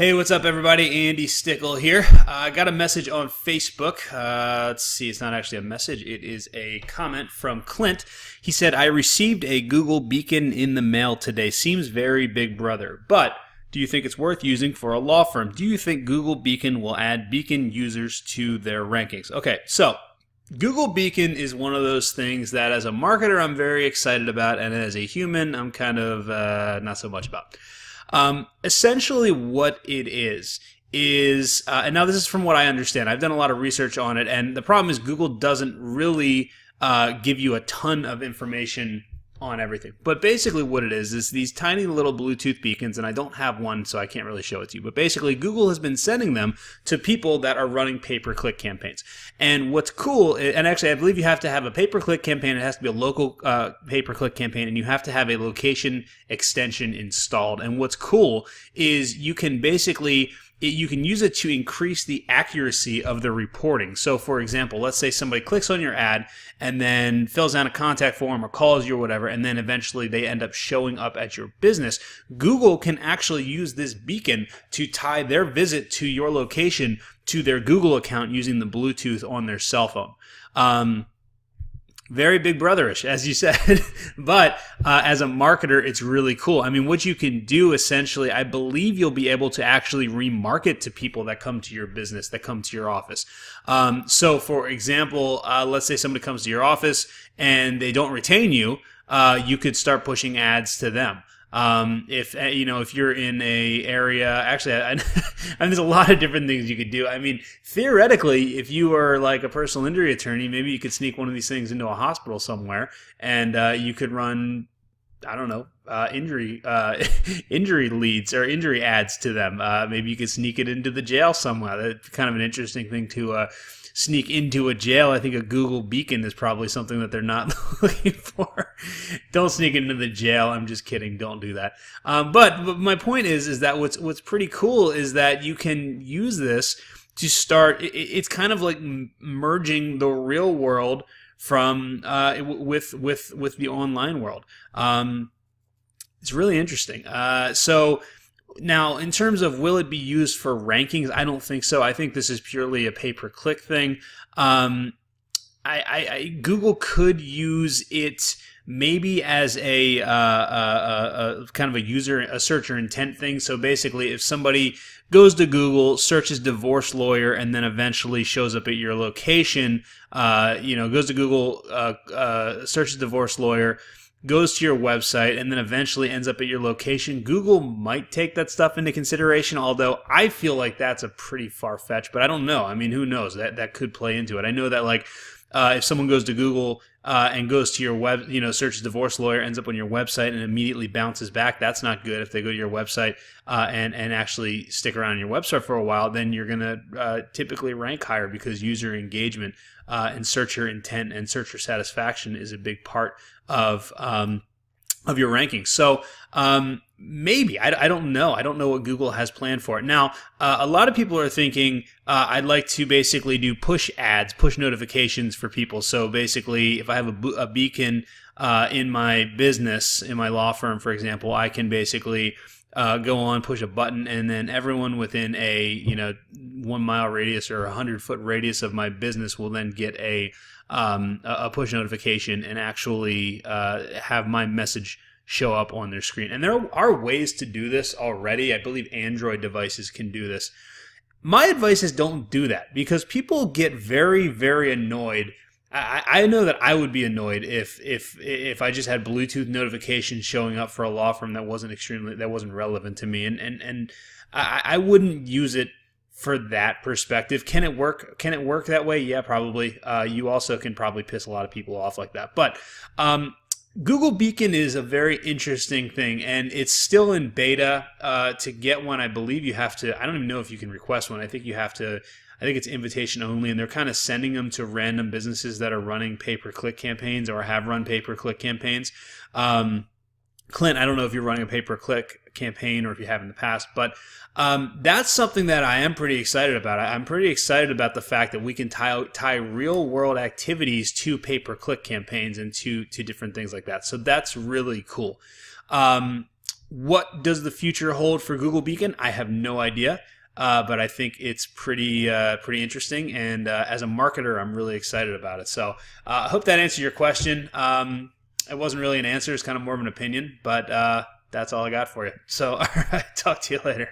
Hey, what's up, everybody? Andy Stickel here. I got a message on Facebook. Let's see, it's not actually a message. It is a comment from Clint. He said, I received a Google Beacon in the mail today. Seems very big brother, but do you think it's worth using for a law firm? Do you think Google Beacon will add Beacon users to their rankings? Okay, so Google Beacon is one of those things that as a marketer I'm very excited about, and as a human I'm kind of not so much about. Essentially what it is, and now this is from what I understand. I've done a lot of research on it, and the problem is Google doesn't really give you a ton of information on everything. But basically what it is these tiny little Bluetooth beacons, and I don't have one, so I can't really show it to you. But basically Google has been sending them to people that are running pay-per-click campaigns. And what's cool, and actually I believe you have to have a pay-per-click campaign. It has to be a local pay-per-click campaign, and you have to have a location extension installed. And what's cool is you can basically you can use it to increase the accuracy of the reporting. So for example, let's say somebody clicks on your ad and then fills out a contact form or calls you or whatever, and then eventually they end up showing up at your business. Google can actually use this beacon to tie their visit to your location to their Google account using the Bluetooth on their cell phone. Very big brotherish, as you said, but as a marketer, it's really cool. I mean, what you can do essentially, I believe you'll be able to actually remarket to people that come to your business, that come to your office. So for example, let's say somebody comes to your office and they don't retain you, you could start pushing ads to them. If you're in a area, actually, I mean, there's a lot of different things you could do. I mean, theoretically, if you are like a personal injury attorney, maybe you could sneak one of these things into a hospital somewhere, and you could run, I don't know, injury leads or injury ads to them. Maybe you could sneak it into the jail somewhere. That's kind of an interesting thing to sneak into a jail. I think a Google Beacon is probably something that they're not looking for. Don't sneak into the jail. I'm just kidding. Don't do that. But my point is that what's pretty cool is that you can use this to start. It's kind of like merging the real world from with the online world. It's really interesting. So. Now, in terms of will it be used for rankings, I don't think so. I think this is purely a pay-per-click thing. Google could use it maybe as a kind of a searcher intent thing. So basically, if somebody goes to Google, searches divorce lawyer, and then eventually shows up at your location, goes to Google, searches divorce lawyer, goes to your website, and then eventually ends up at your location, Google might take that stuff into consideration, although I feel like that's a pretty far-fetched, but I don't know. I mean, who knows? That could play into it. I know that, like, if someone goes to Google and goes to your web, searches divorce lawyer, ends up on your website and immediately bounces back, that's not good. If they go to your website and actually stick around on your website for a while, then you're going to typically rank higher because user engagement and searcher intent and searcher satisfaction is a big part of your rankings. So maybe, I don't know. I don't know what Google has planned for it. Now, a lot of people are thinking, I'd like to basically do push ads, push notifications for people. So basically, if I have a beacon in my business, in my law firm, for example, I can basically go on, push a button, and then everyone within a 1 mile radius or 100-foot radius of my business will then get a push notification and actually have my message show up on their screen. And there are ways to do this already. I believe Android devices can do this. My advice is don't do that because people get very, very annoyed. I know that I would be annoyed if I just had Bluetooth notifications showing up for a law firm that wasn't relevant to me, and I wouldn't use it for that perspective. Can it work? Can it work that way? Yeah, probably. You also can probably piss a lot of people off like that. But Google Beacon is a very interesting thing, and it's still in beta. To get one, I believe you have to. I don't even know if you can request one. I think you have to. I think it's invitation only, and they're kind of sending them to random businesses that are running pay-per-click campaigns or have run pay-per-click campaigns. Clint, I don't know if you're running a pay-per-click campaign or if you have in the past, but that's something that I am pretty excited about. I'm pretty excited about the fact that we can tie real-world activities to pay-per-click campaigns and to different things like that. So that's really cool. What does the future hold for Google Beacon? I have no idea, but I think it's pretty interesting. And as a marketer, I'm really excited about it. So I hope that answered your question. It wasn't really an answer; it's kind of more of an opinion, but that's all I got for you. So, all right, talk to you later.